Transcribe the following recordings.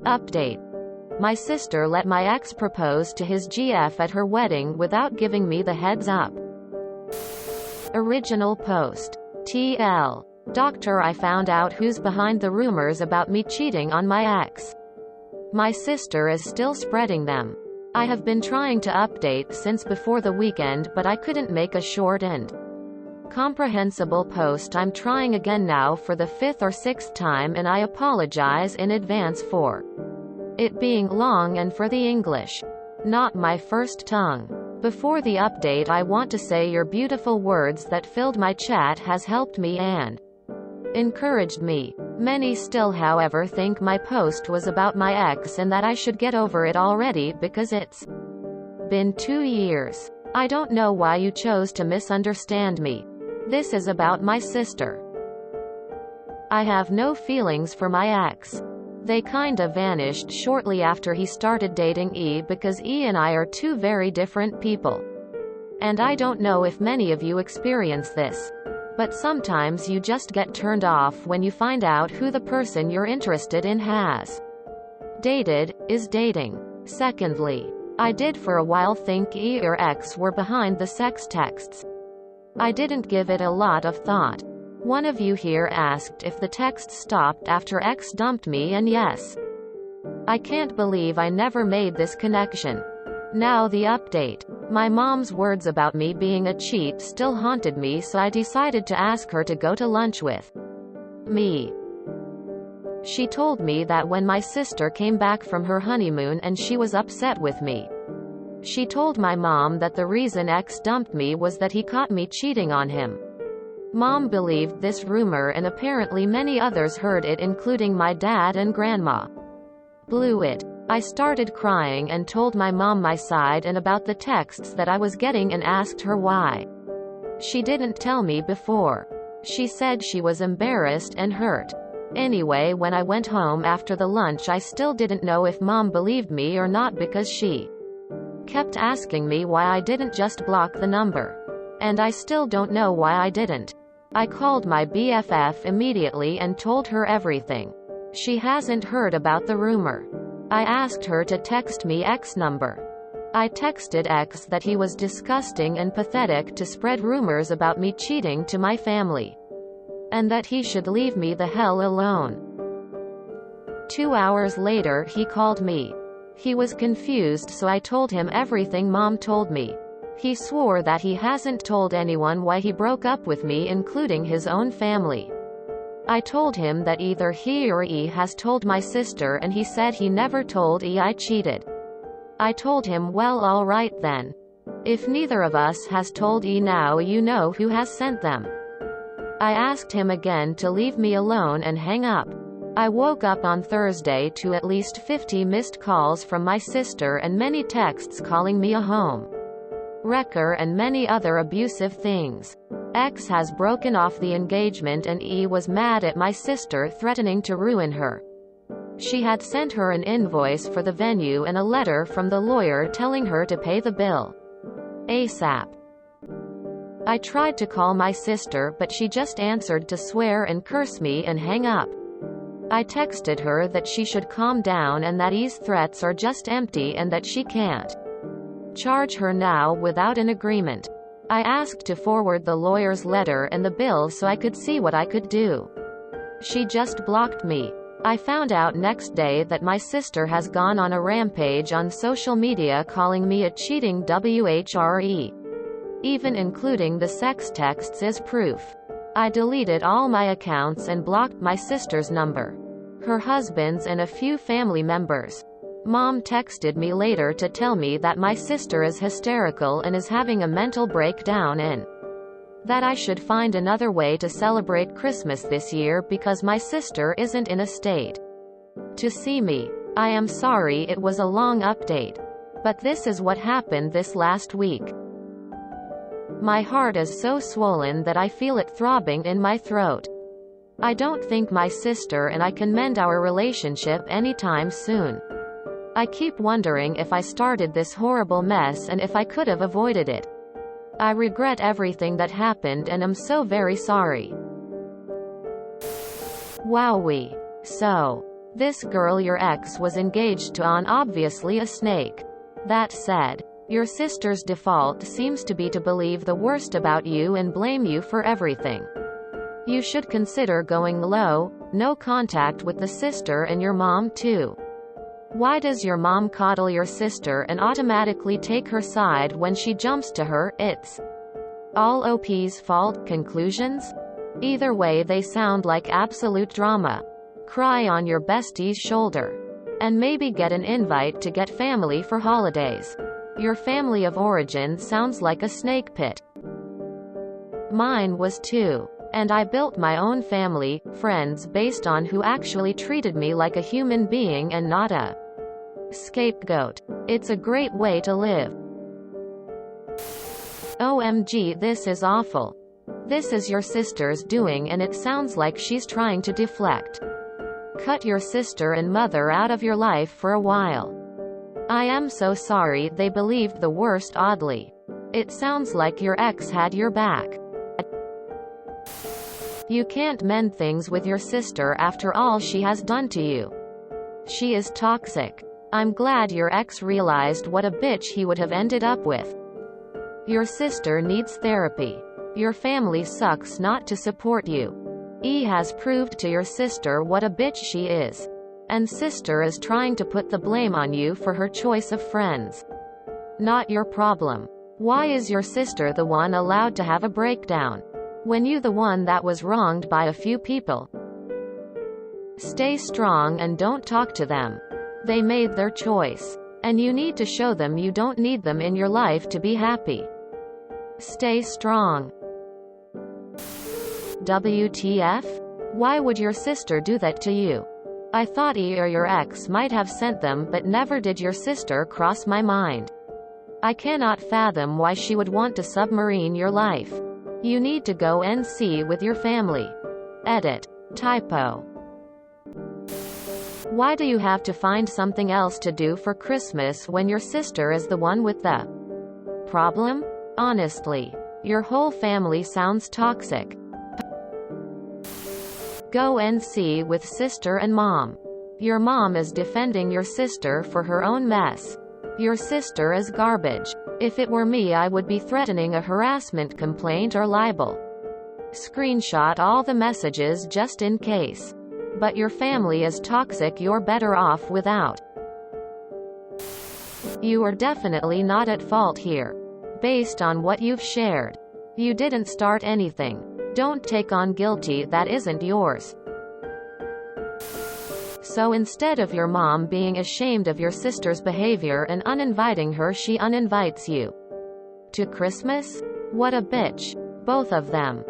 Update. My sister let my ex propose to his GF at her wedding without giving me the heads up. Original post. TL. Doctor, I found out who's behind the rumors about me cheating on my ex. My sister is still spreading them. I have been trying to update since before the weekend, but I couldn't make a short and comprehensible post. I'm trying again now for the 5th or 6th time, and I apologize in advance for it being long and for the English not my first tongue. Before the update, I want to say your beautiful words that filled my chat has helped me and encouraged me. Many still, however, think my post was about my ex and that I should get over it already because it's been 2 years. I don't know why you chose to misunderstand me. This is about my sister. I have no feelings for my ex. They kinda vanished shortly after he started dating E because E and I are two very different people. And I don't know if many of you experience this, but sometimes you just get turned off when you find out who the person you're interested in has dated, is dating. Secondly, I did for a while think E or X were behind the sex texts. I didn't give it a lot of thought. One of you here asked if the text stopped after X dumped me, and yes. I can't believe I never made this connection. Now the update. My mom's words about me being a cheat still haunted me, so I decided to ask her to go to lunch with me. She told me that when my sister came back from her honeymoon and she was upset with me. She told my mom that the reason X dumped me was that he caught me cheating on him. Mom believed this rumor, and apparently many others heard it, including my dad and grandma. Blew it. I started crying and told my mom my side and about the texts that I was getting and asked her why. She didn't tell me before. She said she was embarrassed and hurt. Anyway, when I went home after the lunch, I still didn't know if mom believed me or not because she kept asking me why I didn't just block the number. And I still don't know why I didn't. I called my BFF immediately and told her everything. She hasn't heard about the rumor. I asked her to text me X number. I texted X that he was disgusting and pathetic to spread rumors about me cheating to my family, and that he should leave me the hell alone. 2 hours later, he called me. He was confused, so I told him everything mom told me. He swore that he hasn't told anyone why he broke up with me, including his own family. I told him that either he or E has told my sister, and he said he never told E I cheated. I told him, well, all right then. If neither of us has told E, now you know who has sent them. I asked him again to leave me alone and hang up. I woke up on Thursday to at least 50 missed calls from my sister and many texts calling me a home wrecker and many other abusive things. X has broken off the engagement, and E was mad at my sister, threatening to ruin her. She had sent her an invoice for the venue and a letter from the lawyer telling her to pay the bill ASAP. I tried to call my sister, but she just answered to swear and curse me and hang up. I texted her that she should calm down and that E's threats are just empty and that she can't charge her now without an agreement. I asked to forward the lawyer's letter and the bill so I could see what I could do. She just blocked me. I found out next day that my sister has gone on a rampage on social media calling me a cheating WHRE. Even including the sex texts as proof. I deleted all my accounts and blocked my sister's number, her husband's, and a few family members. Mom texted me later to tell me that my sister is hysterical and is having a mental breakdown, and that I should find another way to celebrate Christmas this year because my sister isn't in a state to see me. I am sorry it was a long update, but this is what happened this last week. My heart is so swollen that I feel it throbbing in my throat. I don't think my sister and I can mend our relationship anytime soon. I keep wondering if I started this horrible mess and if I could have avoided it. I regret everything that happened and am so very sorry. Wowee. So, This girl your ex was engaged to on obviously a snake. That said, your sister's default seems to be to believe the worst about you and blame you for everything. You should consider going low, no contact with the sister and your mom too. Why does your mom coddle your sister and automatically take her side when she jumps to her? It's all OP's fault. Conclusions? Either way, they sound like absolute drama. Cry on your bestie's shoulder. And maybe get an invite to get family for holidays. Your family of origin sounds like a snake pit. Mine was too. And I built my own family, friends based on who actually treated me like a human being and not a scapegoat. It's a great way to live. OMG, this is awful. This is your sister's doing and it sounds like she's trying to deflect. Cut your sister and mother out of your life for a while. I am so sorry they believed the worst. Oddly, it sounds like your ex had your back. You can't mend things with your sister after all she has done to you. She is toxic. I'm glad your ex realized what a bitch he would have ended up with. Your sister needs therapy. Your family sucks not to support you. E has proved to your sister what a bitch she is. And sister is trying to put the blame on you for her choice of friends. Not your problem. Why is your sister the one allowed to have a breakdown, when you the one that was wronged by a few people? Stay strong and don't talk to them. They made their choice. And you need to show them you don't need them in your life to be happy. Stay strong. WTF? Why would your sister do that to you? I thought E or your ex might have sent them, but never did your sister cross my mind. I cannot fathom why she would want to submarine your life. You need to go NC with your family. Edit. Typo. Why do you have to find something else to do for Christmas when your sister is the one with the problem? Honestly, your whole family sounds toxic. Go NC with sister and mom. Your mom is defending your sister for her own mess. Your sister is garbage. If it were me, I would be threatening a harassment complaint or libel. Screenshot all the messages just in case. But your family is toxic, you're better off without. You are definitely not at fault here. Based on what you've shared, you didn't start anything. Don't take on guilty that isn't yours. So instead of your mom being ashamed of your sister's behavior and uninviting her, she uninvites you to Christmas? What a bitch. Both of them.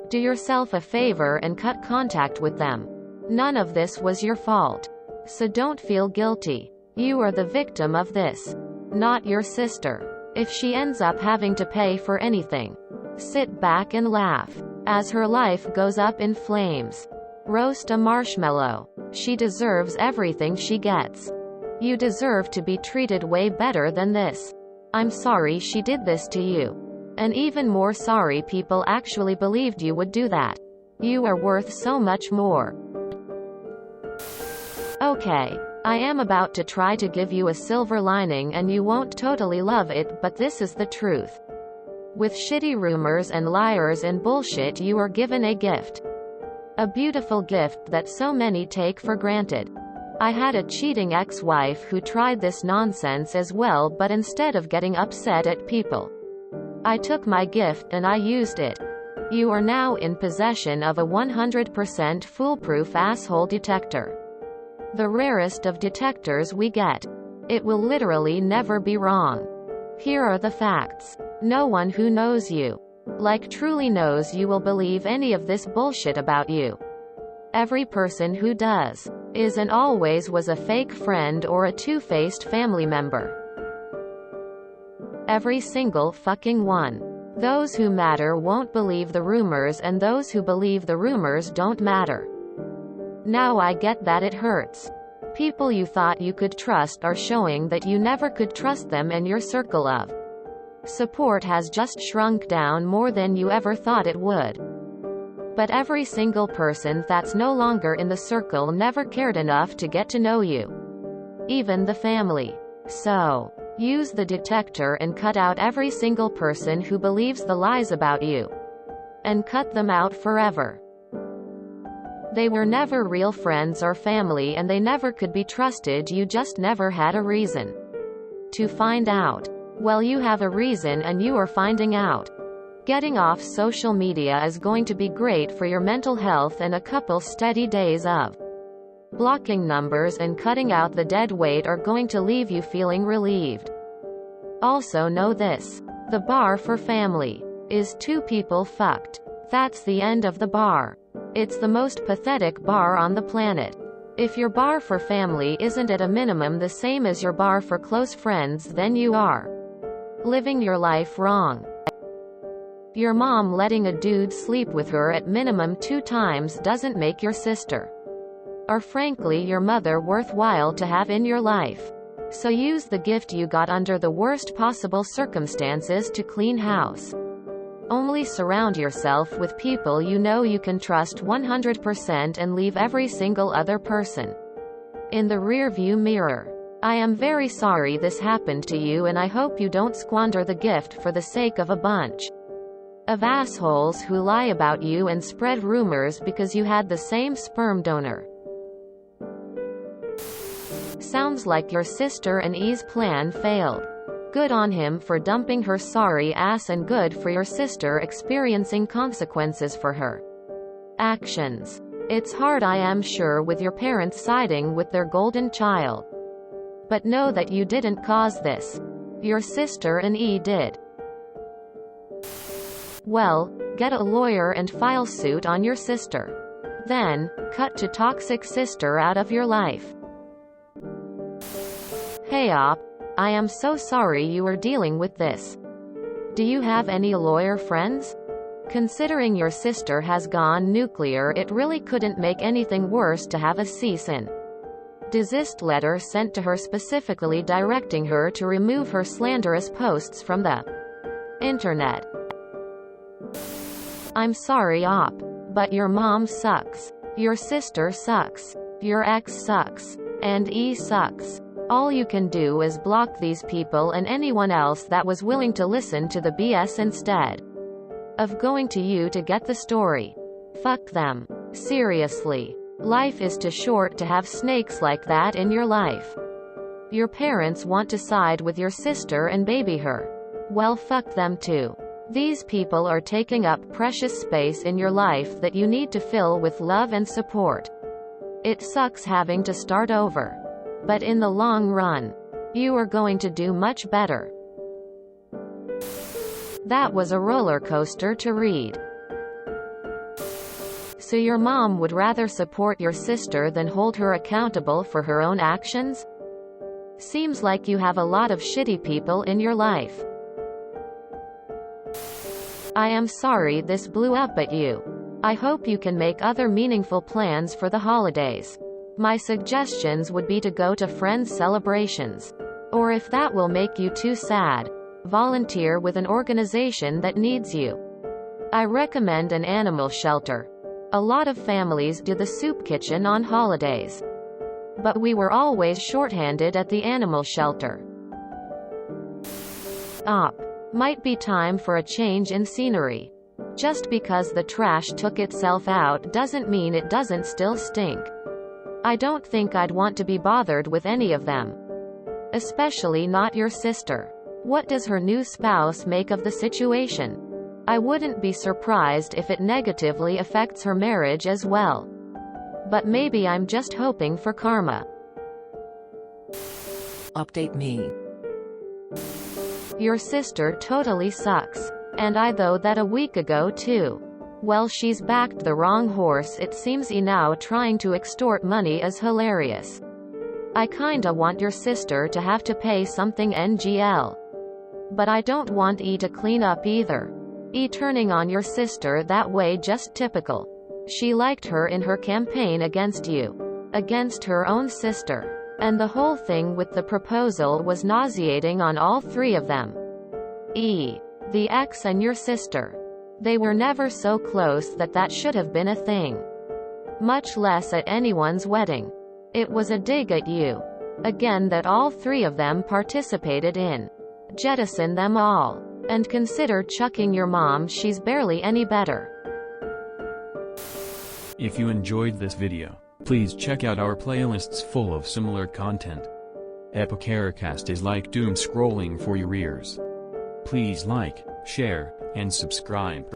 Do yourself a favor and cut contact with them. None of this was your fault. So don't feel guilty. You are the victim of this, not your sister. If she ends up having to pay for anything, sit back and laugh as her life goes up in flames. Roast a marshmallow. She deserves everything she gets. You deserve to be treated way better than this. I'm sorry she did this to you. And even more sorry people actually believed you would do that. You are worth so much more. Okay, I am about to try to give you a silver lining and you won't totally love it, but this is the truth. With shitty rumors and liars and bullshit, you are given a gift. A beautiful gift that so many take for granted. I had a cheating ex-wife who tried this nonsense as well, but instead of getting upset at people, I took my gift and I used it. You are now in possession of a 100% foolproof asshole detector. The rarest of detectors we get. It will literally never be wrong. Here are the facts. No one who knows you, like truly knows you, will believe any of this bullshit about you. Every person who does, is and always was a fake friend or a two-faced family member. Every single fucking one. Those who matter won't believe the rumors, and those who believe the rumors don't matter. Now I get that it hurts. People you thought you could trust are showing that you never could trust them, and your circle of support has just shrunk down more than you ever thought it would. But every single person that's no longer in the circle never cared enough to get to know you. Even the family. So, use the detector and cut out every single person who believes the lies about you. And cut them out forever. They were never real friends or family, and they never could be trusted. You just never had a reason to find out. Well, you have a reason, and you are finding out. Getting off social media is going to be great for your mental health, and a couple steady days of blocking numbers and cutting out the dead weight are going to leave you feeling relieved. Also know this. The bar for family is 2 people fucked. That's the end of the bar. It's the most pathetic bar on the planet. If your bar for family isn't at a minimum the same as your bar for close friends, then you are living your life wrong. Your mom letting a dude sleep with her at minimum 2 times doesn't make your sister, or frankly your mother, worthwhile to have in your life. So use the gift you got under the worst possible circumstances to clean house. Only surround yourself with people you know you can trust 100% and leave every single other person in the rearview mirror. I am very sorry this happened to you, and I hope you don't squander the gift for the sake of a bunch of assholes who lie about you and spread rumors because you had the same sperm donor. Sounds like your sister and E's plan failed. Good on him for dumping her sorry ass, and good for your sister experiencing consequences for her actions. It's hard, I am sure, with your parents siding with their golden child. But know that you didn't cause this. Your sister and E did. Well, get a lawyer and file suit on your sister. Then, cut to toxic sister out of your life. Hey op, I am so sorry you are dealing with this. Do you have any lawyer friends? Considering your sister has gone nuclear, it really couldn't make anything worse to have a cease and desist letter sent to her specifically directing her to remove her slanderous posts from the internet. I'm sorry op, but your mom sucks. Your sister sucks. Your ex sucks. And E sucks. All you can do is block these people and anyone else that was willing to listen to the BS instead of going to you to get the story. Fuck them. Seriously. Life is too short to have snakes like that in your life. Your parents want to side with your sister and baby her. Well, fuck them too. These people are taking up precious space in your life that you need to fill with love and support. It sucks having to start over. But in the long run, you are going to do much better. That was a roller coaster to read. So your mom would rather support your sister than hold her accountable for her own actions? Seems like you have a lot of shitty people in your life. I am sorry this blew up at you. I hope you can make other meaningful plans for the holidays. My suggestions would be to go to friends' celebrations. Or if that will make you too sad, volunteer with an organization that needs you. I recommend an animal shelter. A lot of families do the soup kitchen on holidays. But we were always shorthanded at the animal shelter. Might be time for a change in scenery. Just because the trash took itself out doesn't mean it doesn't still stink. I don't think I'd want to be bothered with any of them. Especially not your sister. What does her new spouse make of the situation? I wouldn't be surprised if it negatively affects her marriage as well. But maybe I'm just hoping for karma. Update me. Your sister totally sucks. And I though that a week ago too. Well, she's backed the wrong horse. It seems now trying to extort money is hilarious. I kinda want your sister to have to pay something NGL. But I don't want E to clean up either. E turning on your sister that way, just typical. She liked her in her campaign against you. Against her own sister. And the whole thing with the proposal was nauseating on all 3 of them. E, the ex and your sister. They were never so close that that should have been a thing. Much less at anyone's wedding. It was a dig at you. Again that all three of them participated in. Jettison them all. And consider chucking your mom, she's barely any better. If you enjoyed this video, please check out our playlists full of similar content. Epicaricast is like doom scrolling for your ears. Please like, share, and subscribe.